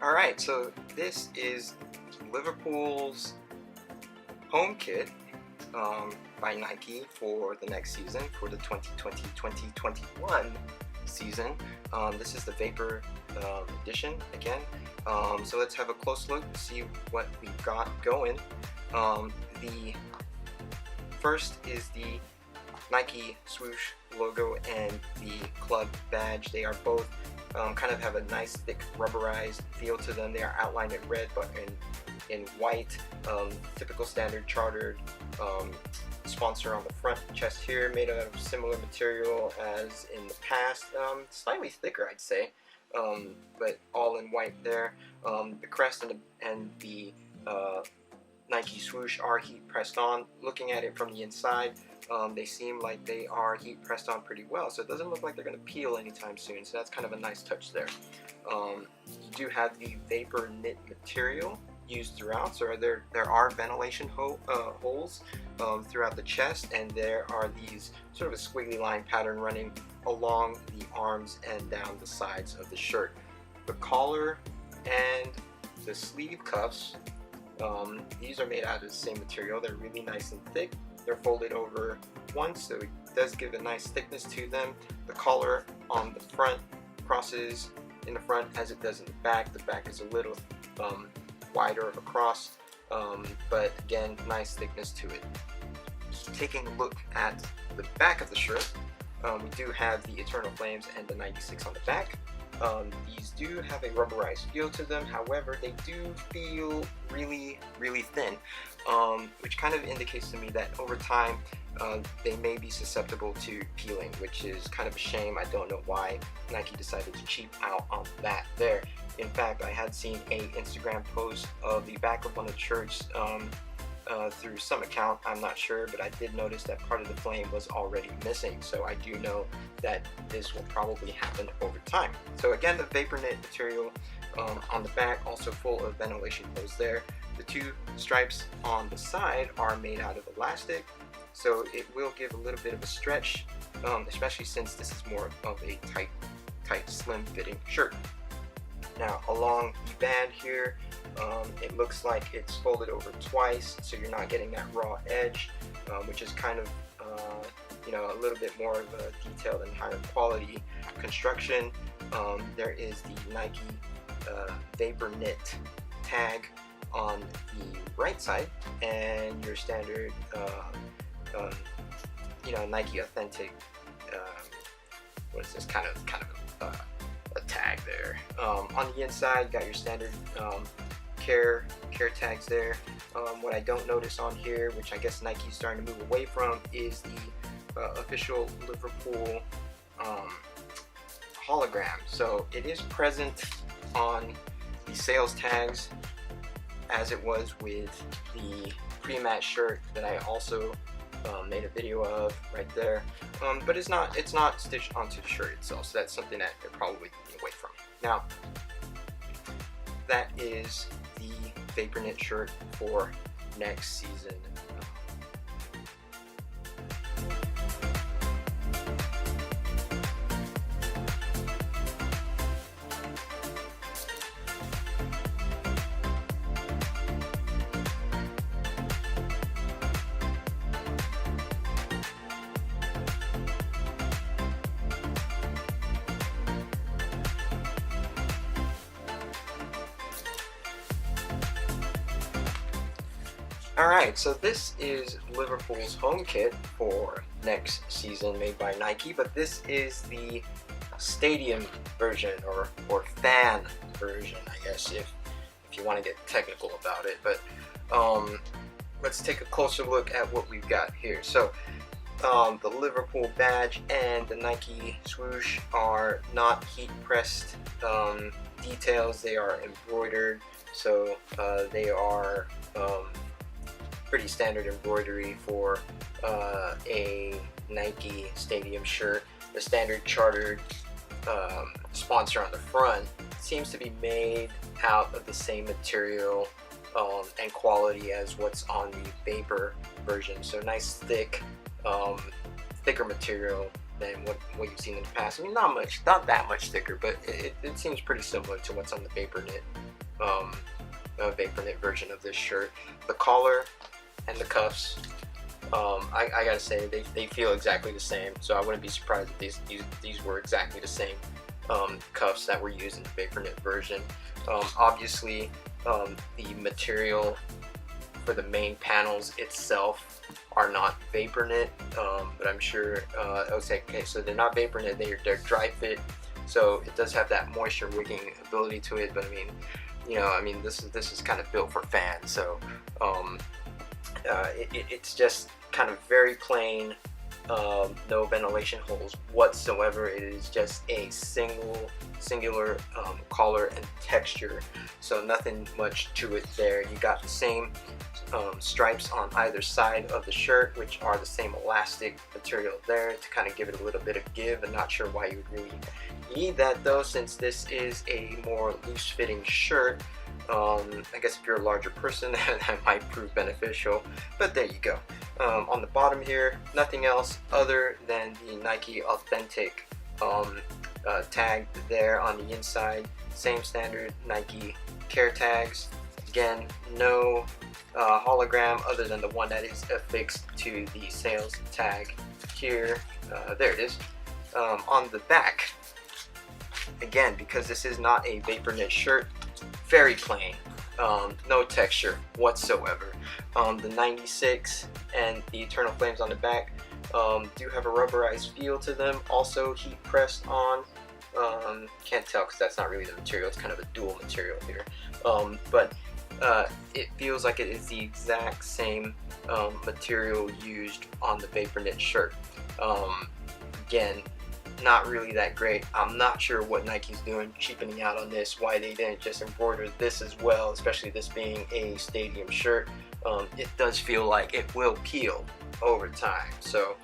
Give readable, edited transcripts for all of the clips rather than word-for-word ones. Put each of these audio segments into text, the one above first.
Alright, so this is Liverpool's home kit by Nike for the next season, for the 2020-2021 season. This is the Vapor edition again. So let's have a close look to see what we've got going. The first is the Nike Swoosh logo and the club badge. They are both kind of have a nice thick rubberized feel to them. They are outlined in red but in white. Typical standard chartered sponsor on the front chest here, made out of similar material as in the past. Slightly thicker, I'd say, but all in white there. The crest and the Nike Swoosh are heat pressed on. Looking at it from the inside, they seem like they are heat pressed on pretty well, so it doesn't look like they're going to peel anytime soon, so that's kind of a nice touch there. You do have the Vapor knit material used throughout, so there are ventilation holes throughout the chest, and there are these sort of a squiggly line pattern running along the arms and down the sides of the shirt. The collar and the sleeve cuffs, these are made out of the same material. They're really nice and thick. They're folded over once, so it does give a nice thickness to them. The collar on the front crosses in the front as it does in the back. The back is a little wider of a cross, but again, nice thickness to it. Taking a look at the back of the shirt, we do have the Eternal Flames and the 96 on the back. These do have a rubberized feel to them, however they do feel really thin, which kind of indicates to me that over time they may be susceptible to peeling, which is kind of a shame. I don't know why Nike decided to cheap out on that there. In fact, I had seen a Instagram post of the back of one of the shirts through some account, I'm not sure, but I did notice that part of the flame was already missing, so I do know that this will probably happen over time. So again, the Vapor knit material on the back, also full of ventilation holes there. The two stripes on the side are made out of elastic, so it will give a little bit of a stretch, especially since this is more of a tight slim fitting shirt. Now along the band here, it looks like it's folded over twice, so you're not getting that raw edge, which is kind of a little bit more of a detailed and higher quality construction. There is the Nike Vapor knit tag on the right side, and your standard Nike authentic what is this kind of a tag there. On the inside, you got your standard care tags there. What I don't notice on here, which I guess Nike's starting to move away from, is the official Liverpool hologram. So it is present on the sales tags, as it was with the pre-match shirt that I also made a video of right there, but it's not stitched onto the shirt itself, so that's something that they're probably getting away from. Now, that is the Vapor knit shirt for next season. Alright, so this is Liverpool's home kit for next season, made by Nike, but this is the stadium version, or fan version, I guess, if you want to get technical about it. But let's take a closer look at what we've got here. So the Liverpool badge and the Nike Swoosh are not heat pressed details, they are embroidered, so they are pretty standard embroidery for a Nike stadium shirt. The standard chartered sponsor on the front seems to be made out of the same material and quality as what's on the Vapor version, so nice thicker material than what you've seen in the past. I mean, not that much thicker, but it seems pretty similar to what's on the Vapor knit vapor knit version of this shirt. The collar and the cuffs, I gotta say they feel exactly the same, so I wouldn't be surprised if these were exactly the same cuffs that were used in the vapor knit version. Obviously, the material for the main panels itself are not vapor knit, but I'm sure okay, so they're not vapor knit, they're dry fit, so it does have that moisture wicking ability to it. But I mean, you know, I mean, this is kind of built for fans, so it's just kind of very plain, no ventilation holes whatsoever. It is just a singular collar and texture, so nothing much to it there. You got the same stripes on either side of the shirt, which are the same elastic material there to kind of give it a little bit of give. I'm not sure why you would really need that though, since this is a more loose fitting shirt. I guess if you're a larger person that might prove beneficial, but there you go. On the bottom here, nothing else other than the Nike Authentic tag there on the inside. Same standard Nike care tags. Again, no hologram other than the one that is affixed to the sales tag here. There it is. On the back, again, because this is not a vapor knit shirt, very plain, no texture whatsoever. The 96 and the Eternal Flames on the back do have a rubberized feel to them, also heat pressed on. Can't tell because that's not really the material, it's kind of a dual material here, but it feels like it is the exact same material used on the vapor knit shirt. Again, not really that great. I'm not sure what Nike's doing cheapening out on this, why they didn't just embroider this as well, especially this being a stadium shirt. It does feel like it will peel over time, so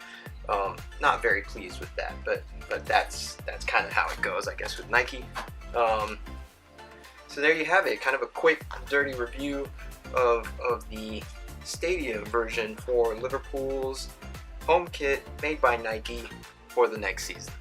not very pleased with that, but that's kind of how it goes, I guess, with Nike. So there you have it, kind of a quick, dirty review of the stadium version for Liverpool's home kit made by Nike for the next season.